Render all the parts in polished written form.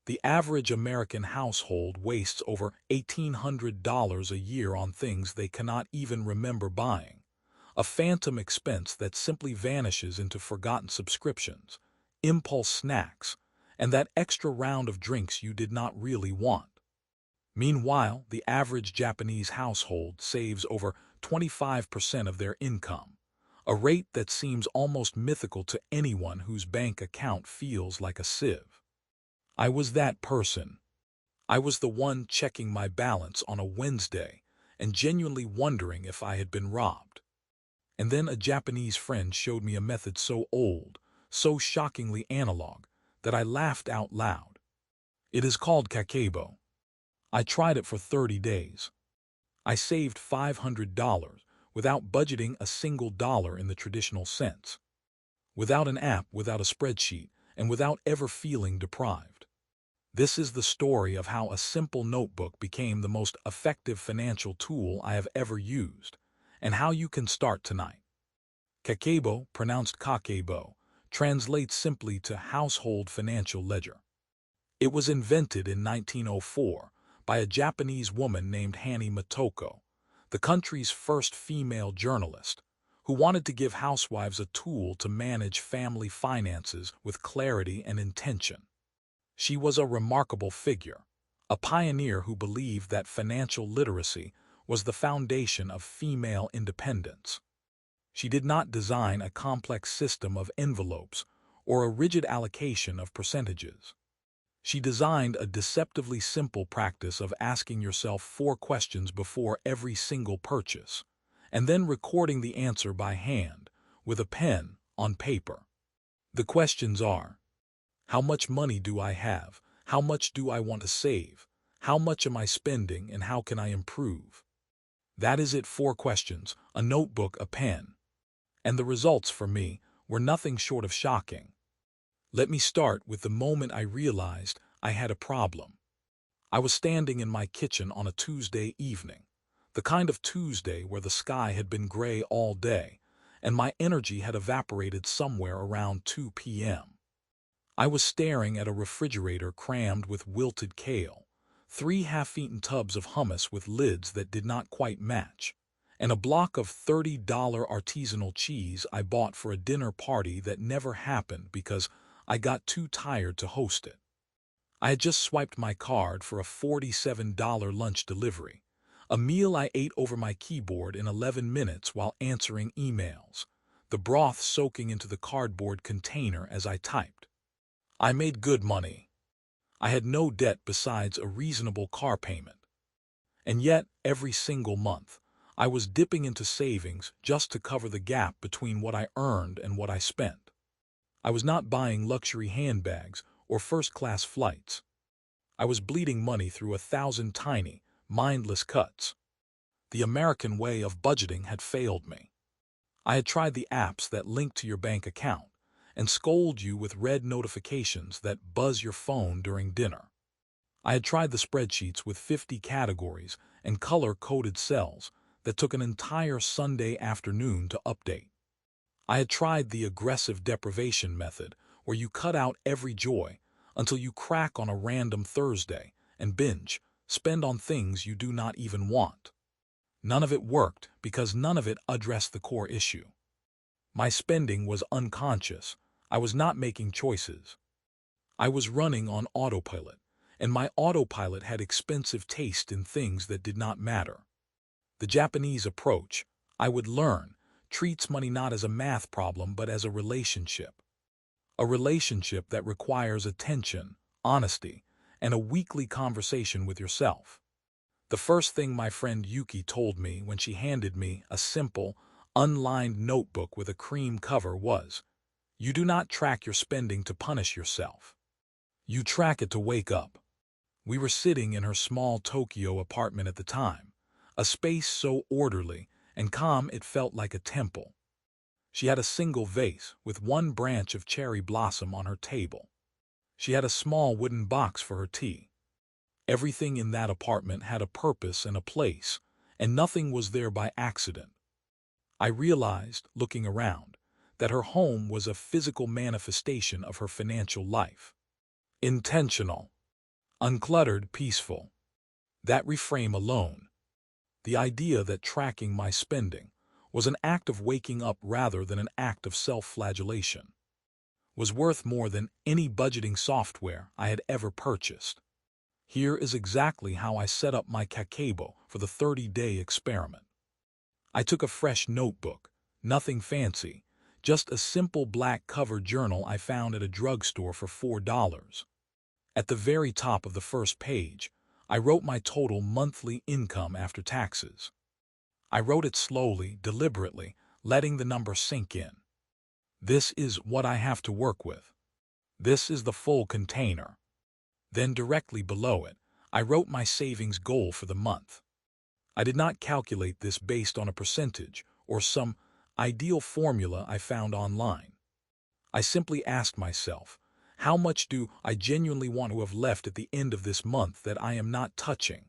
The average American household wastes over $1,800 a year on things they cannot even remember buying, a phantom expense that simply vanishes into forgotten subscriptions, impulse snacks, and that extra round of drinks you did not really want. Meanwhile, the average Japanese household saves over 25% of their income, a rate that seems almost mythical to anyone whose bank account feels like a sieve. I was that person. I was the one checking my balance on a Wednesday and genuinely wondering if I had been robbed. And then a Japanese friend showed me a method so old, so shockingly analog, that I laughed out loud. It is called Kakebo. I tried it for 30 days. I saved $500 without budgeting a single dollar in the traditional sense, without an app, without a spreadsheet, and without ever feeling deprived. This is the story of how a simple notebook became the most effective financial tool I have ever used, and how you can start tonight. Kakebo, pronounced Kakebo, translates simply to household financial ledger. It was invented in 1904 by a Japanese woman named Hanny Motoko, the country's first female journalist, who wanted to give housewives a tool to manage family finances with clarity and intention. She was a remarkable figure, a pioneer who believed that financial literacy was the foundation of female independence. She did not design a complex system of envelopes or a rigid allocation of percentages. She designed a deceptively simple practice of asking yourself 4 questions before every single purchase, and then recording the answer by hand, with a pen, on paper. The questions are: how much money do I have? How much do I want to save? How much am I spending, and how can I improve? That is it, 4 questions, a notebook, a pen. And the results for me were nothing short of shocking. Let me start with the moment I realized I had a problem. I was standing in my kitchen on a Tuesday evening, the kind of Tuesday where the sky had been gray all day, and my energy had evaporated somewhere around 2 p.m. I was staring at a refrigerator crammed with wilted kale, 3 half-eaten tubs of hummus with lids that did not quite match, and a block of $30 artisanal cheese I bought for a dinner party that never happened because I got too tired to host it. I had just swiped my card for a $47 lunch delivery, a meal I ate over my keyboard in 11 minutes while answering emails, the broth soaking into the cardboard container as I typed. I made good money. I had no debt besides a reasonable car payment. And yet, every single month, I was dipping into savings just to cover the gap between what I earned and what I spent. I was not buying luxury handbags or first-class flights. I was bleeding money through 1,000 tiny, mindless cuts. The American way of budgeting had failed me. I had tried the apps that link to your bank account and scold you with red notifications that buzz your phone during dinner. I had tried the spreadsheets with 50 categories and color-coded cells that took an entire Sunday afternoon to update. I had tried the aggressive deprivation method, where you cut out every joy until you crack on a random Thursday and binge, spend on things you do not even want. None of it worked because none of it addressed the core issue. My spending was unconscious. I was not making choices. I was running on autopilot, and my autopilot had expensive taste in things that did not matter. The Japanese approach, I would learn, treats money not as a math problem but as a relationship. A relationship that requires attention, honesty, and a weekly conversation with yourself. The first thing my friend Yuki told me when she handed me a simple, unlined notebook with a cream cover was, "You do not track your spending to punish yourself. You track it to wake up." We were sitting in her small Tokyo apartment at the time, a space so orderly and calm it felt like a temple. She had a single vase with 1 branch of cherry blossom on her table. She had a small wooden box for her tea. Everything in that apartment had a purpose and a place, and nothing was there by accident. I realized, looking around, that her home was a physical manifestation of her financial life. Intentional. Uncluttered, peaceful. That reframe alone, the idea that tracking my spending was an act of waking up rather than an act of self-flagellation, was worth more than any budgeting software I had ever purchased. Here is exactly how I set up my Kakebo for the 30-day experiment. I took a fresh notebook, nothing fancy, just a simple black-covered journal I found at a drugstore for $4. At the very top of the first page, I wrote my total monthly income after taxes. I wrote it slowly, deliberately, letting the number sink in. This is what I have to work with. This is the full container. Then directly below it, I wrote my savings goal for the month. I did not calculate this based on a percentage or some ideal formula I found online. I simply asked myself, how much do I genuinely want to have left at the end of this month that I am not touching?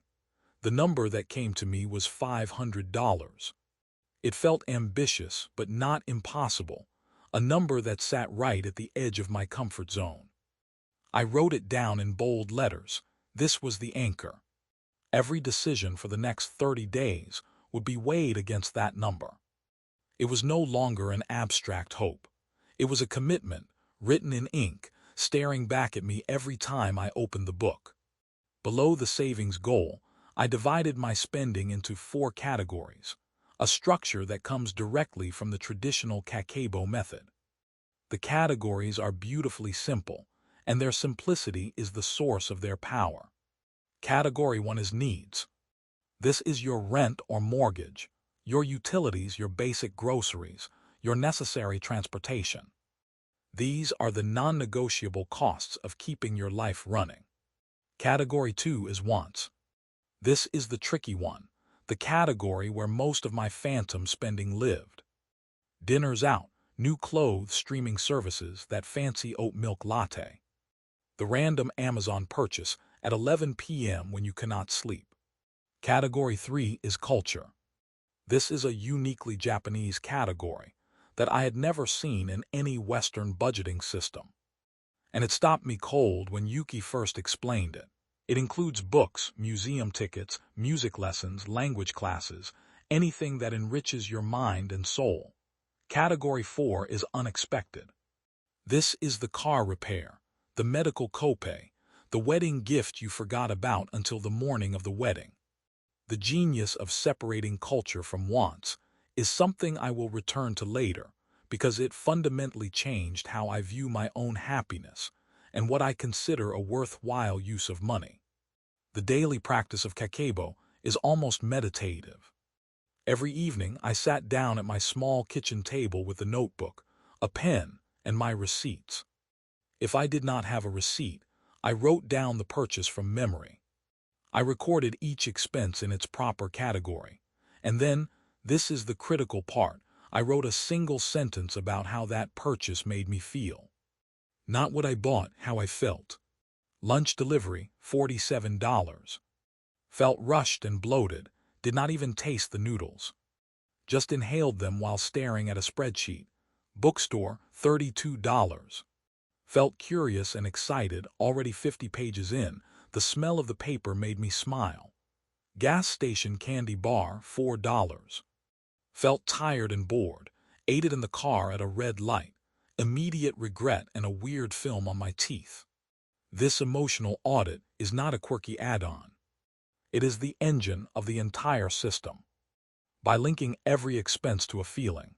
The number that came to me was $500. It felt ambitious but not impossible, a number that sat right at the edge of my comfort zone. I wrote it down in bold letters. This was the anchor. Every decision for the next 30 days would be weighed against that number. It was no longer an abstract hope. It was a commitment, written in ink, staring back at me every time I opened the book. Below the savings goal, I divided my spending into 4 categories, a structure that comes directly from the traditional Kakebo method. The categories are beautifully simple, and their simplicity is the source of their power. Category 1 is needs. This is your rent or mortgage, your utilities, your basic groceries, your necessary transportation. These are the non-negotiable costs of keeping your life running. Category 2 is wants. This is the tricky one, the category where most of my phantom spending lived. Dinners out, new clothes, streaming services, that fancy oat milk latte. The random Amazon purchase at 11 p.m. when you cannot sleep. Category 3 is culture. This is a uniquely Japanese category that I had never seen in any Western budgeting system. And it stopped me cold when Yuki first explained it. It includes books, museum tickets, music lessons, language classes, anything that enriches your mind and soul. Category 4 is unexpected. This is the car repair, the medical copay, the wedding gift you forgot about until the morning of the wedding. The genius of separating culture from wants is something I will return to later because it fundamentally changed how I view my own happiness and what I consider a worthwhile use of money. The daily practice of Kakebo is almost meditative. Every evening I sat down at my small kitchen table with a notebook, a pen, and my receipts. If I did not have a receipt, I wrote down the purchase from memory. I recorded each expense in its proper category, and then, this is the critical part, I wrote a single sentence about how that purchase made me feel. Not what I bought, how I felt. Lunch delivery, $47. Felt rushed and bloated, did not even taste the noodles. Just inhaled them while staring at a spreadsheet. Bookstore, $32. Felt curious and excited, already 50 pages in. The smell of the paper made me smile. Gas station candy bar, $4. Felt tired and bored, ate it in the car at a red light. Immediate regret and a weird film on my teeth. This emotional audit is not a quirky add-on. It is the engine of the entire system. By linking every expense to a feeling,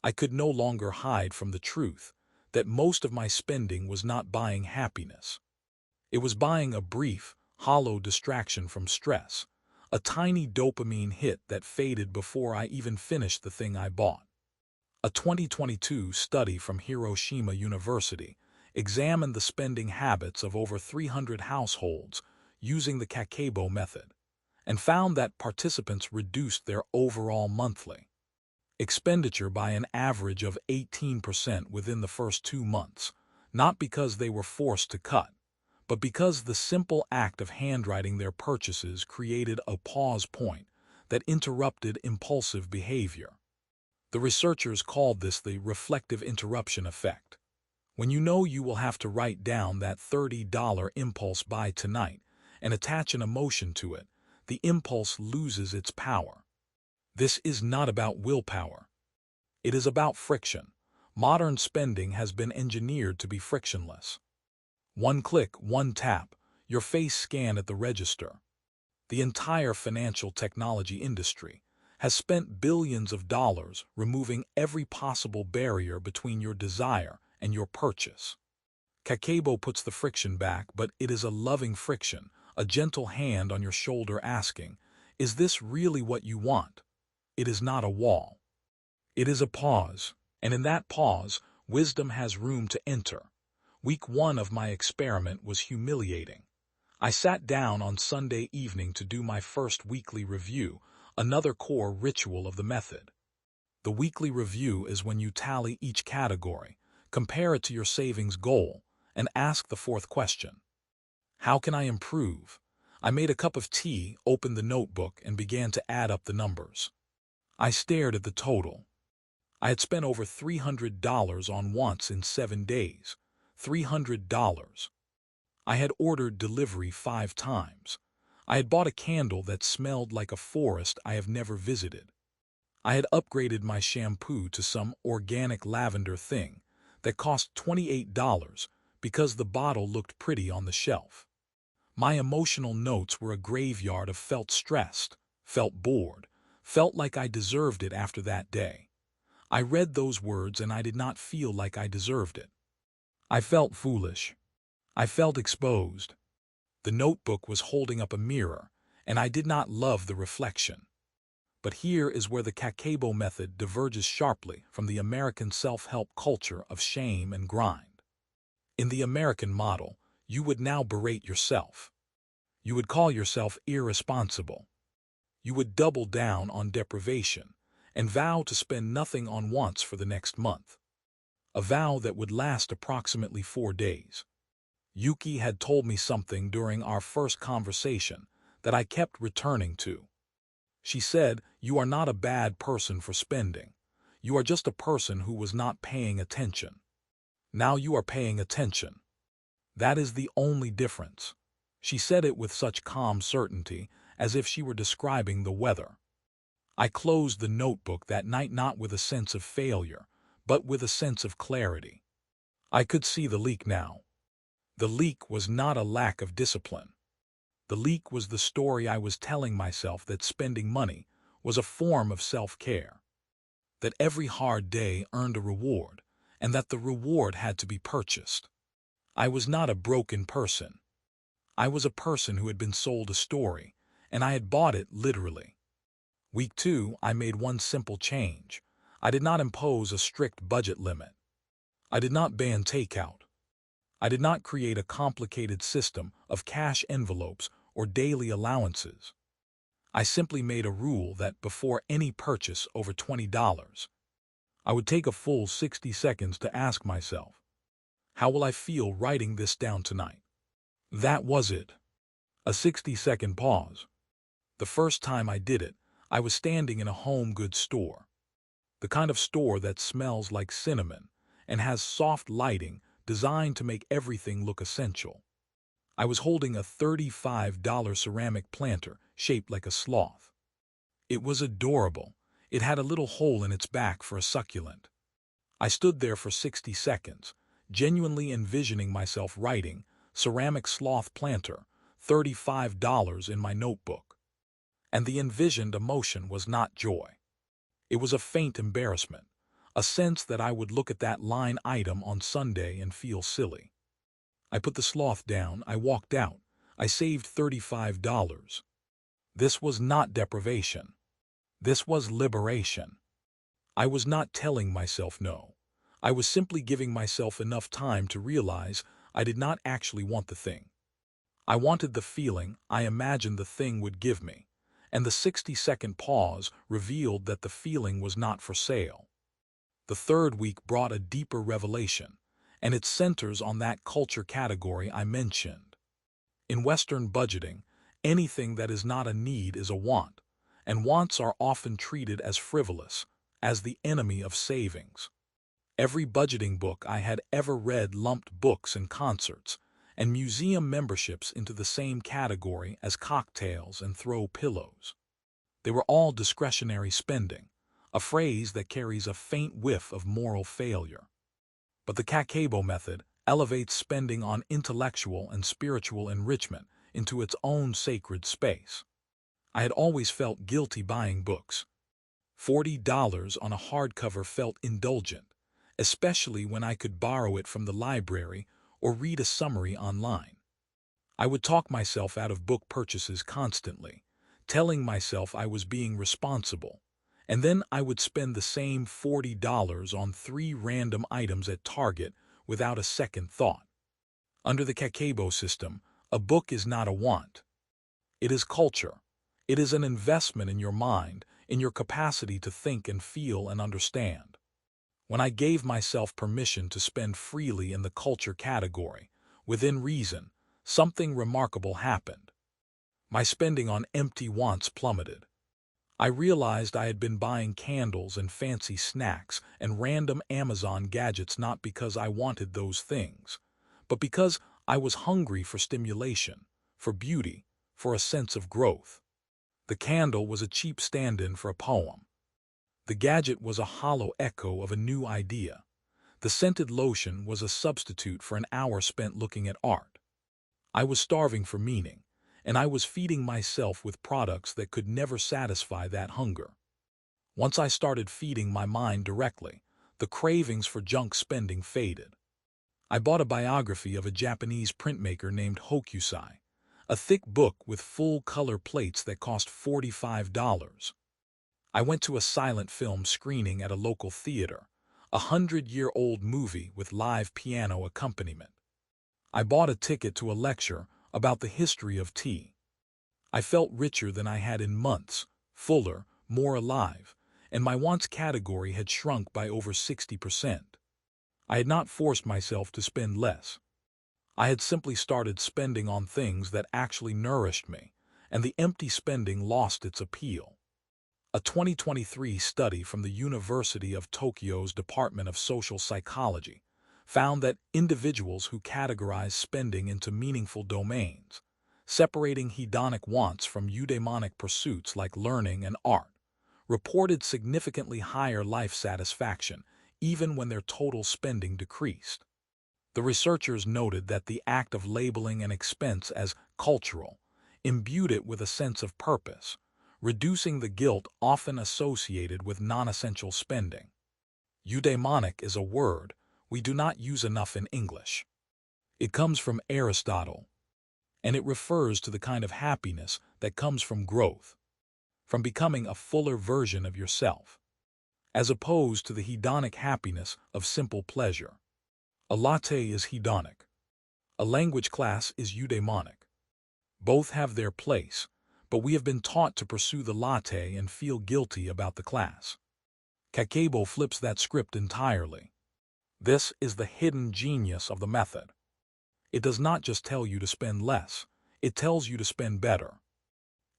I could no longer hide from the truth that most of my spending was not buying happiness. It was buying a brief, hollow distraction from stress, a tiny dopamine hit that faded before I even finished the thing I bought. A 2022 study from Hiroshima University examined the spending habits of over 300 households using the Kakebo method, and found that participants reduced their overall monthly expenditure by an average of 18% within the first 2 months, not because they were forced to cut, but because the simple act of handwriting their purchases created a pause point that interrupted impulsive behavior. The researchers called this the reflective interruption effect. When you know you will have to write down that $30 impulse buy tonight and attach an emotion to it, the impulse loses its power. This is not about willpower. It is about friction. Modern spending has been engineered to be frictionless. One click, one tap, your face scan at the register. The entire financial technology industry has spent billions of dollars removing every possible barrier between your desire and your purchase. Kakebo puts the friction back, but it is a loving friction, a gentle hand on your shoulder asking, "Is this really what you want?" It is not a wall. It is a pause, and in that pause, wisdom has room to enter. Week 1 of my experiment was humiliating. I sat down on Sunday evening to do my first weekly review, another core ritual of the method. The weekly review is when you tally each category, compare it to your savings goal, and ask the fourth question. How can I improve? I made a cup of tea, opened the notebook, and began to add up the numbers. I stared at the total. I had spent over $300 on wants in 7 days. $300. I had ordered delivery 5 times. I had bought a candle that smelled like a forest I have never visited. I had upgraded my shampoo to some organic lavender thing that cost $28 because the bottle looked pretty on the shelf. My emotional notes were a graveyard of felt stressed, felt bored, felt like I deserved it after that day. I read those words and I did not feel like I deserved it. I felt foolish. I felt exposed. The notebook was holding up a mirror, and I did not love the reflection. But here is where the Kakebo method diverges sharply from the American self-help culture of shame and grind. In the American model, you would now berate yourself. You would call yourself irresponsible. You would double down on deprivation and vow to spend nothing on wants for the next month. A vow that would last approximately 4 days. Yuki had told me something during our first conversation that I kept returning to. She said, "You are not a bad person for spending. You are just a person who was not paying attention. Now you are paying attention. That is the only difference." She said it with such calm certainty, as if she were describing the weather. I closed the notebook that night not with a sense of failure, but with a sense of clarity. I could see the leak now. The leak was not a lack of discipline. The leak was the story I was telling myself that spending money was a form of self-care, that every hard day earned a reward, and that the reward had to be purchased. I was not a broken person. I was a person who had been sold a story, and I had bought it literally. Week 2, I made one simple change. I did not impose a strict budget limit. I did not ban takeout. I did not create a complicated system of cash envelopes or daily allowances. I simply made a rule that before any purchase over $20, I would take a full 60 seconds to ask myself, how will I feel writing this down tonight? That was it. A 60-second pause. The first time I did it, I was standing in a home goods store. The kind of store that smells like cinnamon and has soft lighting designed to make everything look essential. I was holding a $35 ceramic planter shaped like a sloth. It was adorable. It had a little hole in its back for a succulent. I stood there for 60 seconds, genuinely envisioning myself writing, "ceramic sloth planter, $35" in my notebook. And the envisioned emotion was not joy. It was a faint embarrassment, a sense that I would look at that line item on Sunday and feel silly. I put the sloth down, I walked out, I saved $35. This was not deprivation. This was liberation. I was not telling myself no. I was simply giving myself enough time to realize I did not actually want the thing. I wanted the feeling I imagined the thing would give me, and the 60-second pause revealed that the feeling was not for sale. The third week brought a deeper revelation, and it centers on that culture category I mentioned. In Western budgeting, anything that is not a need is a want, and wants are often treated as frivolous, as the enemy of savings. Every budgeting book I had ever read lumped books and concerts and museum memberships into the same category as cocktails and throw pillows. They were all discretionary spending, a phrase that carries a faint whiff of moral failure. But the Kakebo method elevates spending on intellectual and spiritual enrichment into its own sacred space. I had always felt guilty buying books. $40 on a hardcover felt indulgent, especially when I could borrow it from the library or read a summary online. I would talk myself out of book purchases constantly, telling myself I was being responsible, and then I would spend the same $40 on 3 random items at Target without a second thought. Under the Kakebo system, a book is not a want. It is culture. It is an investment in your mind, in your capacity to think and feel and understand. When I gave myself permission to spend freely in the culture category, within reason, something remarkable happened. My spending on empty wants plummeted. I realized I had been buying candles and fancy snacks and random Amazon gadgets not because I wanted those things, but because I was hungry for stimulation, for beauty, for a sense of growth. The candle was a cheap stand-in for a poem. The gadget was a hollow echo of a new idea. The scented lotion was a substitute for an hour spent looking at art. I was starving for meaning, and I was feeding myself with products that could never satisfy that hunger. Once I started feeding my mind directly, the cravings for junk spending faded. I bought a biography of a Japanese printmaker named Hokusai, a thick book with full-color plates that cost $45. I went to a silent film screening at a local theater, a 100-year-old movie with live piano accompaniment. I bought a ticket to a lecture about the history of tea. I felt richer than I had in months, fuller, more alive, and my wants category had shrunk by over 60%. I had not forced myself to spend less. I had simply started spending on things that actually nourished me, and the empty spending lost its appeal. A 2023 study from the University of Tokyo's Department of Social Psychology found that individuals who categorize spending into meaningful domains, separating hedonic wants from eudaimonic pursuits like learning and art, reported significantly higher life satisfaction even when their total spending decreased. The researchers noted that the act of labeling an expense as cultural imbued it with a sense of purpose, reducing the guilt often associated with non-essential spending. Eudaimonic is a word we do not use enough in English. It comes from Aristotle, and it refers to the kind of happiness that comes from growth, from becoming a fuller version of yourself, as opposed to the hedonic happiness of simple pleasure. A latte is hedonic. A language class is eudaimonic. Both have their place, but we have been taught to pursue the latte and feel guilty about the class. Kakebo flips that script entirely. This is the hidden genius of the method. It does not just tell you to spend less, it tells you to spend better.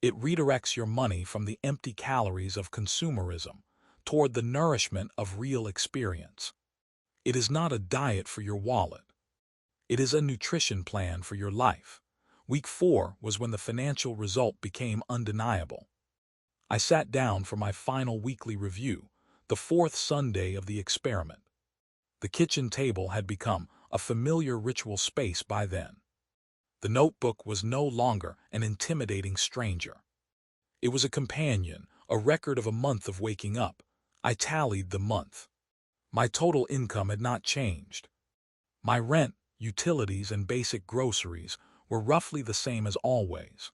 It redirects your money from the empty calories of consumerism toward the nourishment of real experience. It is not a diet for your wallet. It is a nutrition plan for your life. Week 4 was when the financial result became undeniable. I sat down for my final weekly review, the 4th Sunday of the experiment. The kitchen table had become a familiar ritual space by then. The notebook was no longer an intimidating stranger. It was a companion, a record of a month of waking up. I tallied the month. My total income had not changed. My rent, utilities, and basic groceries were roughly the same as always.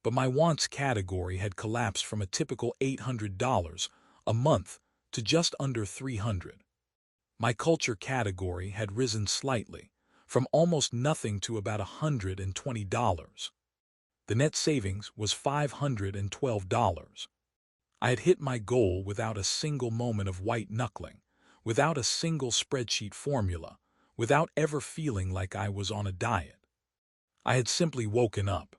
But my wants category had collapsed from a typical $800 a month to just under $300. My culture category had risen slightly, from almost nothing to about $120. The net savings was $512. I had hit my goal without a single moment of white knuckling, without a single spreadsheet formula, without ever feeling like I was on a diet. I had simply woken up.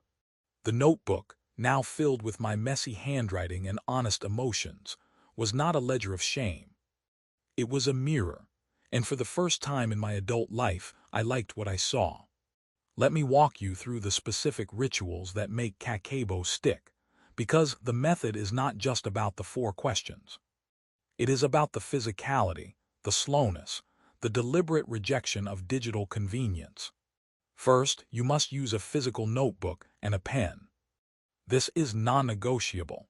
The notebook, now filled with my messy handwriting and honest emotions, was not a ledger of shame. It was a mirror, And for the first time in my adult life, I liked what I saw. Let me walk you through the specific rituals that make Kakebo stick, because the method is not just about the 4 questions. It is about the physicality, the slowness, the deliberate rejection of digital convenience. First, you must use a physical notebook and a pen. This is non-negotiable.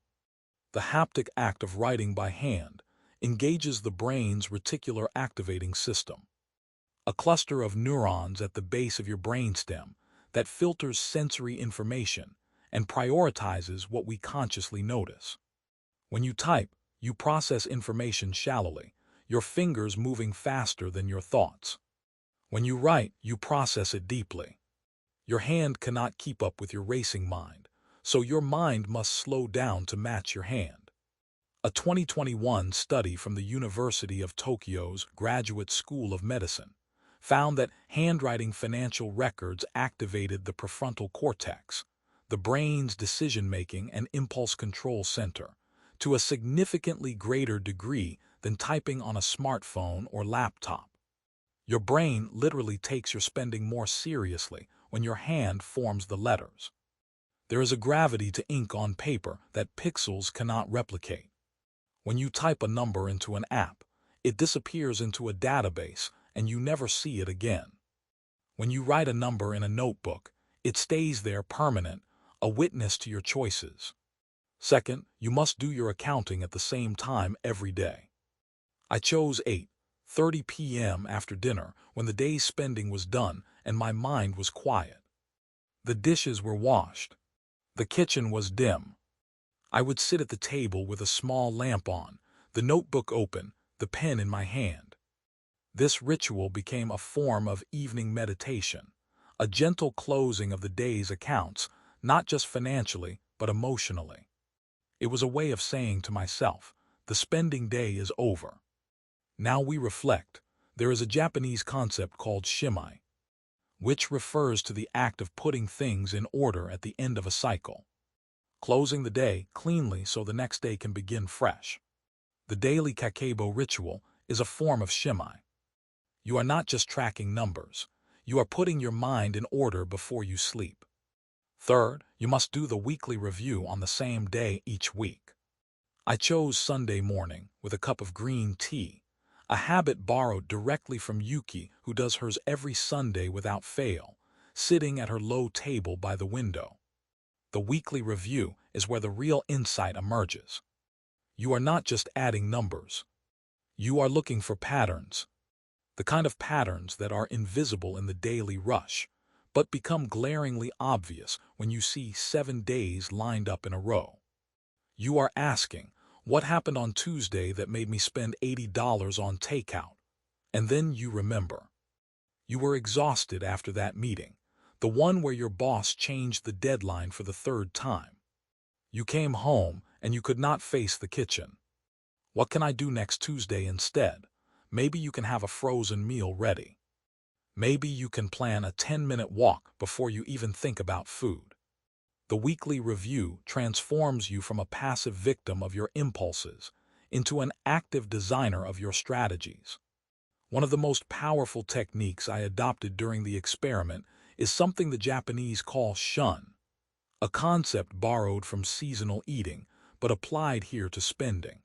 The haptic act of writing by hand engages the brain's reticular activating system, a cluster of neurons at the base of your brainstem that filters sensory information and prioritizes what we consciously notice. When you type, you process information shallowly, your fingers moving faster than your thoughts. When you write, you process it deeply. Your hand cannot keep up with your racing mind, so your mind must slow down to match your hand. A 2021 study from the University of Tokyo's Graduate School of Medicine found that handwriting financial records activated the prefrontal cortex, the brain's decision-making and impulse control center, to a significantly greater degree than typing on a smartphone or laptop. Your brain literally takes your spending more seriously when your hand forms the letters. There is a gravity to ink on paper that pixels cannot replicate. When you type a number into an app, it disappears into a database and you never see it again. When you write a number in a notebook, it stays there permanent, a witness to your choices. Second, you must do your accounting at the same time every day. I chose 8:30 p.m. after dinner when the day's spending was done and my mind was quiet. The dishes were washed. The kitchen was dim. I would sit at the table with a small lamp on, the notebook open, the pen in my hand. This ritual became a form of evening meditation, a gentle closing of the day's accounts, not just financially, but emotionally. It was a way of saying to myself, the spending day is over. Now we reflect. There is a Japanese concept called shimai, which refers to the act of putting things in order at the end of a cycle, closing the day cleanly so the next day can begin fresh. The daily Kakebo ritual is a form of shimai. You are not just tracking numbers. You are putting your mind in order before you sleep. Third, you must do the weekly review on the same day each week. I chose Sunday morning with a cup of green tea, a habit borrowed directly from Yuki, who does hers every Sunday without fail, sitting at her low table by the window. The weekly review is where the real insight emerges. You are not just adding numbers. You are looking for patterns, the kind of patterns that are invisible in the daily rush, but become glaringly obvious when you see 7 days lined up in a row. You are asking, what happened on Tuesday that made me spend $80 on takeout? And then you remember. You were exhausted after that meeting, the one where your boss changed the deadline for the 3rd time. You came home and you could not face the kitchen. What can I do next Tuesday instead? Maybe you can have a frozen meal ready. Maybe you can plan a 10-minute walk before you even think about food. The weekly review transforms you from a passive victim of your impulses into an active designer of your strategies. One of the most powerful techniques I adopted during the experiment is something the Japanese call shun, a concept borrowed from seasonal eating but applied here to spending.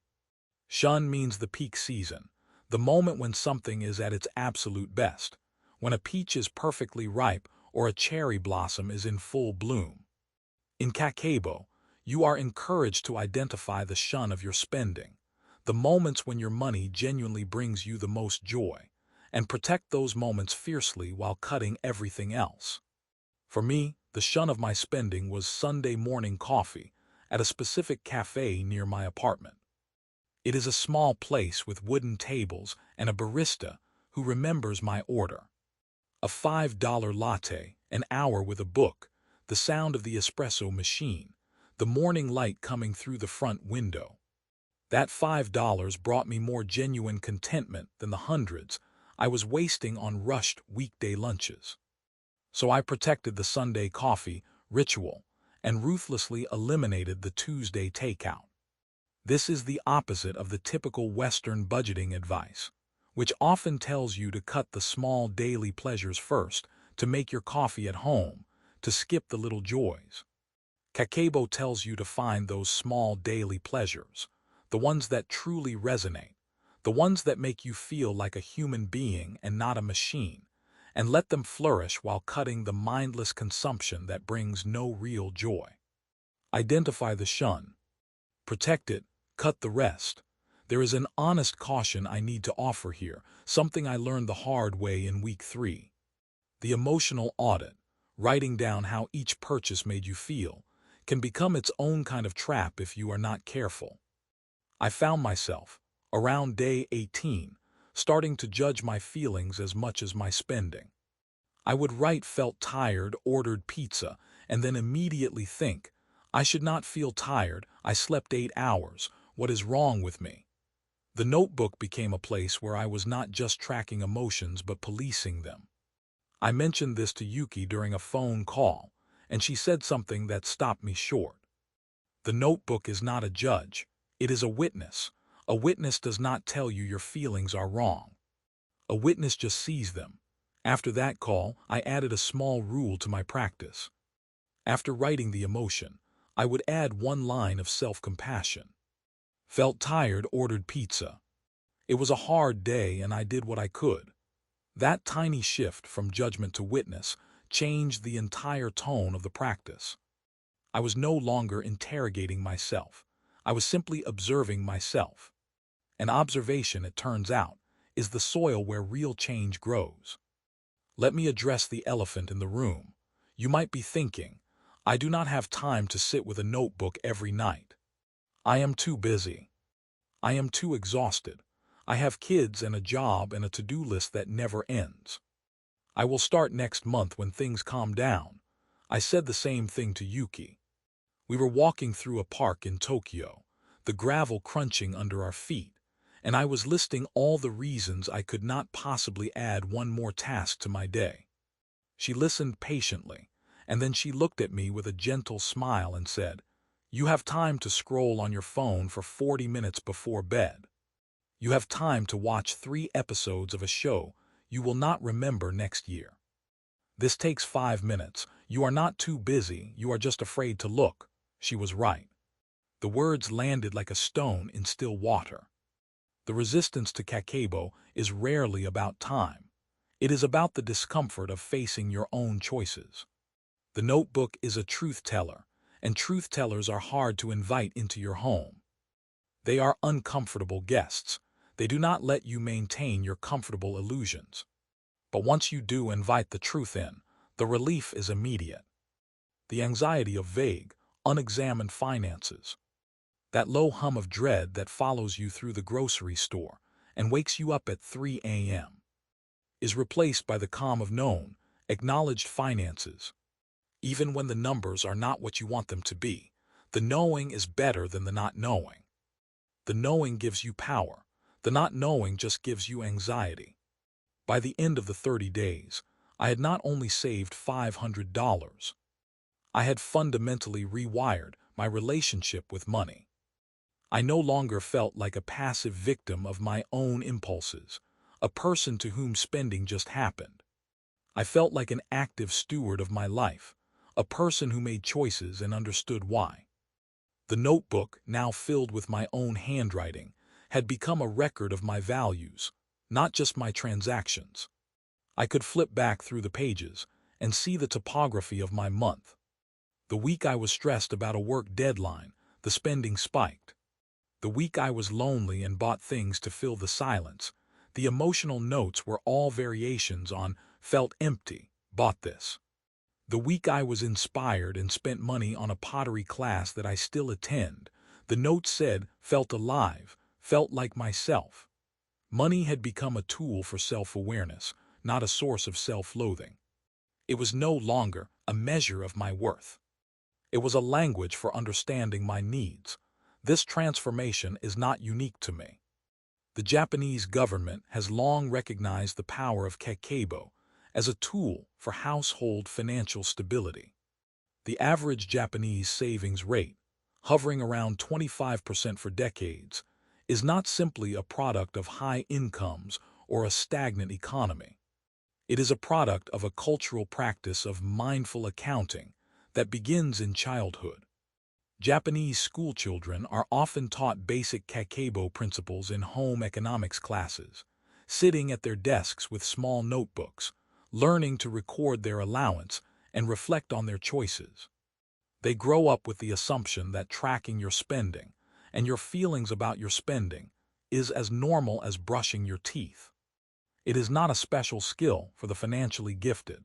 Shun means the peak season, the moment when something is at its absolute best, when a peach is perfectly ripe or a cherry blossom is in full bloom. In Kakebo, you are encouraged to identify the shun of your spending, the moments when your money genuinely brings you the most joy, and protect those moments fiercely while cutting everything else. For me, the shun of my spending was Sunday morning coffee at a specific cafe near my apartment. It is a small place with wooden tables and a barista who remembers my order. A $5 latte, an hour with a book, the sound of the espresso machine, the morning light coming through the front window. That $5 brought me more genuine contentment than the hundreds I was wasting on rushed weekday lunches. So I protected the Sunday coffee ritual and ruthlessly eliminated the Tuesday takeout. This is the opposite of the typical Western budgeting advice, which often tells you to cut the small daily pleasures first, to make your coffee at home, to skip the little joys. Kakebo tells you to find those small daily pleasures, the ones that truly resonate, the ones that make you feel like a human being and not a machine, and let them flourish while cutting the mindless consumption that brings no real joy. Identify the shun. Protect it, cut the rest. There is an honest caution I need to offer here, something I learned the hard way in week 3. The emotional audit, writing down how each purchase made you feel, can become its own kind of trap if you are not careful. I found myself, around day 18, starting to judge my feelings as much as my spending. I would write felt tired, ordered pizza, and then immediately think, I should not feel tired, I slept 8 hours, what is wrong with me? The notebook became a place where I was not just tracking emotions but policing them. I mentioned this to Yuki during a phone call, and she said something that stopped me short. The notebook is not a judge, it is a witness. A witness does not tell you your feelings are wrong. A witness just sees them. After that call, I added a small rule to my practice. After writing the emotion, I would add one line of self-compassion. Felt tired, ordered pizza. It was a hard day and I did what I could. That tiny shift from judgment to witness changed the entire tone of the practice. I was no longer interrogating myself. I was simply observing myself. An observation, it turns out, is the soil where real change grows. Let me address the elephant in the room. You might be thinking, I do not have time to sit with a notebook every night. I am too busy. I am too exhausted. I have kids and a job and a to-do list that never ends. I will start next month when things calm down. I said the same thing to Yuki. We were walking through a park in Tokyo, the gravel crunching under our feet, and I was listing all the reasons I could not possibly add one more task to my day. She listened patiently, and then she looked at me with a gentle smile and said, You have time to scroll on your phone for 40 minutes before bed. You have time to watch 3 episodes of a show you will not remember next year. This takes 5 minutes. You are not too busy, you are just afraid to look. She was right. The words landed like a stone in still water. The resistance to Kakebo is rarely about time. It is about the discomfort of facing your own choices. The notebook is a truth teller, and truth tellers are hard to invite into your home. They are uncomfortable guests. They do not let you maintain your comfortable illusions. But once you do invite the truth in, the relief is immediate. The anxiety of vague, unexamined finances. That low hum of dread that follows you through the grocery store and wakes you up at 3 a.m. is replaced by the calm of known, acknowledged finances. Even when the numbers are not what you want them to be, the knowing is better than the not knowing. The knowing gives you power. The not knowing just gives you anxiety. By the end of the 30 days, I had not only saved $500, I had fundamentally rewired my relationship with money. I no longer felt like a passive victim of my own impulses, a person to whom spending just happened. I felt like an active steward of my life, a person who made choices and understood why. The notebook, now filled with my own handwriting, had become a record of my values, not just my transactions. I could flip back through the pages and see the topography of my month. The week I was stressed about a work deadline, the spending spiked. The week I was lonely and bought things to fill the silence, the emotional notes were all variations on felt empty, bought this. The week I was inspired and spent money on a pottery class that I still attend, the note said felt alive, felt like myself. Money had become a tool for self-awareness, not a source of self-loathing. It was no longer a measure of my worth. It was a language for understanding my needs. This transformation is not unique to me. The Japanese government has long recognized the power of Kakebo as a tool for household financial stability. The average Japanese savings rate, hovering around 25% for decades, is not simply a product of high incomes or a stagnant economy. It is a product of a cultural practice of mindful accounting that begins in childhood. Japanese schoolchildren are often taught basic Kakebo principles in home economics classes, sitting at their desks with small notebooks, learning to record their allowance and reflect on their choices. They grow up with the assumption that tracking your spending and your feelings about your spending is as normal as brushing your teeth. It is not a special skill for the financially gifted.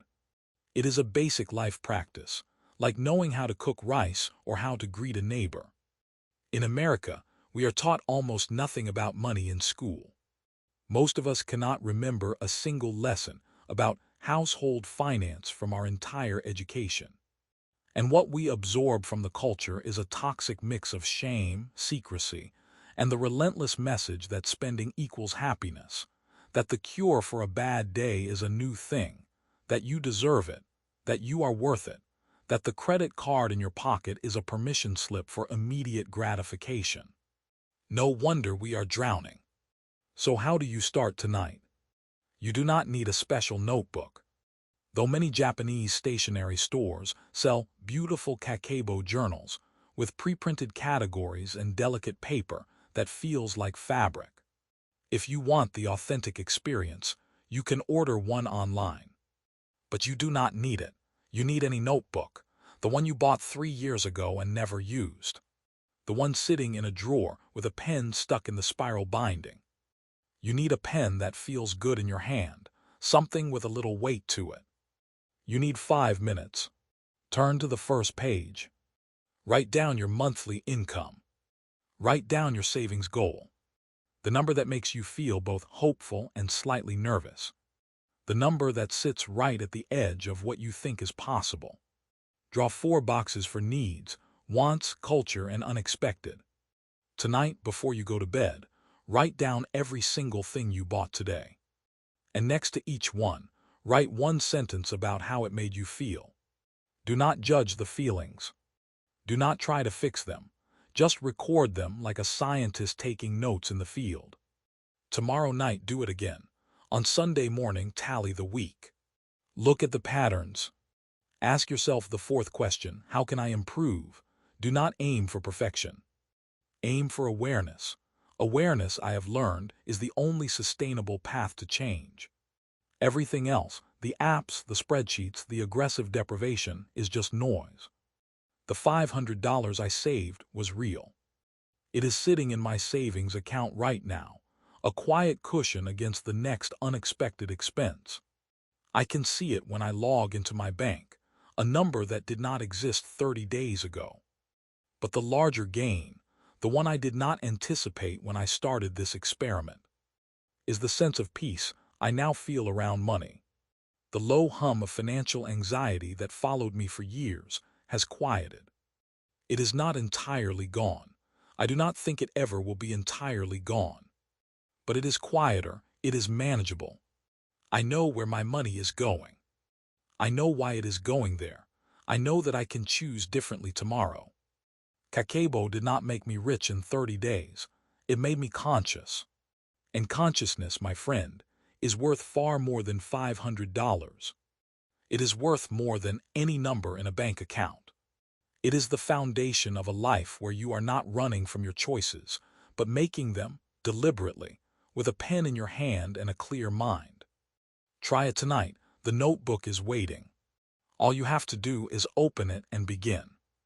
It is a basic life practice, like knowing how to cook rice or how to greet a neighbor. In America, we are taught almost nothing about money in school. Most of us cannot remember a single lesson about household finance from our entire education. And what we absorb from the culture is a toxic mix of shame, secrecy, and the relentless message that spending equals happiness, that the cure for a bad day is a new thing, that you deserve it, that you are worth it, that the credit card in your pocket is a permission slip for immediate gratification. No wonder we are drowning. So how do you start tonight? You do not need a special notebook. Though many Japanese stationery stores sell beautiful Kakebo journals with pre-printed categories and delicate paper that feels like fabric. If you want the authentic experience, you can order one online. But you do not need it. You need any notebook, the one you bought 3 years ago and never used. The one sitting in a drawer with a pen stuck in the spiral binding. You need a pen that feels good in your hand, something with a little weight to it. You need 5 minutes. Turn to the first page. Write down your monthly income. Write down your savings goal. The number that makes you feel both hopeful and slightly nervous. The number that sits right at the edge of what you think is possible. Draw 4 boxes for needs, wants, culture, and unexpected. Tonight, before you go to bed, write down every single thing you bought today. And next to each one, write one sentence about how it made you feel. Do not judge the feelings. Do not try to fix them. Just record them like a scientist taking notes in the field. Tomorrow night, do it again. On Sunday morning, tally the week. Look at the patterns. Ask yourself the 4th question, how can I improve? Do not aim for perfection. Aim for awareness. Awareness, I have learned, is the only sustainable path to change. Everything else, the apps, the spreadsheets, the aggressive deprivation, is just noise. The $500 I saved was real. It is sitting in my savings account right now, a quiet cushion against the next unexpected expense. I can see it when I log into my bank, a number that did not exist 30 days ago. But the larger gain, the one I did not anticipate when I started this experiment, is the sense of peace I now feel around money. The low hum of financial anxiety that followed me for years has quieted. It is not entirely gone. I do not think it ever will be entirely gone. But it is quieter, it is manageable. I know where my money is going. I know why it is going there. I know that I can choose differently tomorrow. Kakebo did not make me rich in 30 days. It made me conscious. And consciousness, my friend, is worth far more than $500. It is worth more than any number in a bank account. It is the foundation of a life where you are not running from your choices, but making them deliberately, with a pen in your hand and a clear mind. Try it tonight. The notebook is waiting. All you have to do is open it and begin.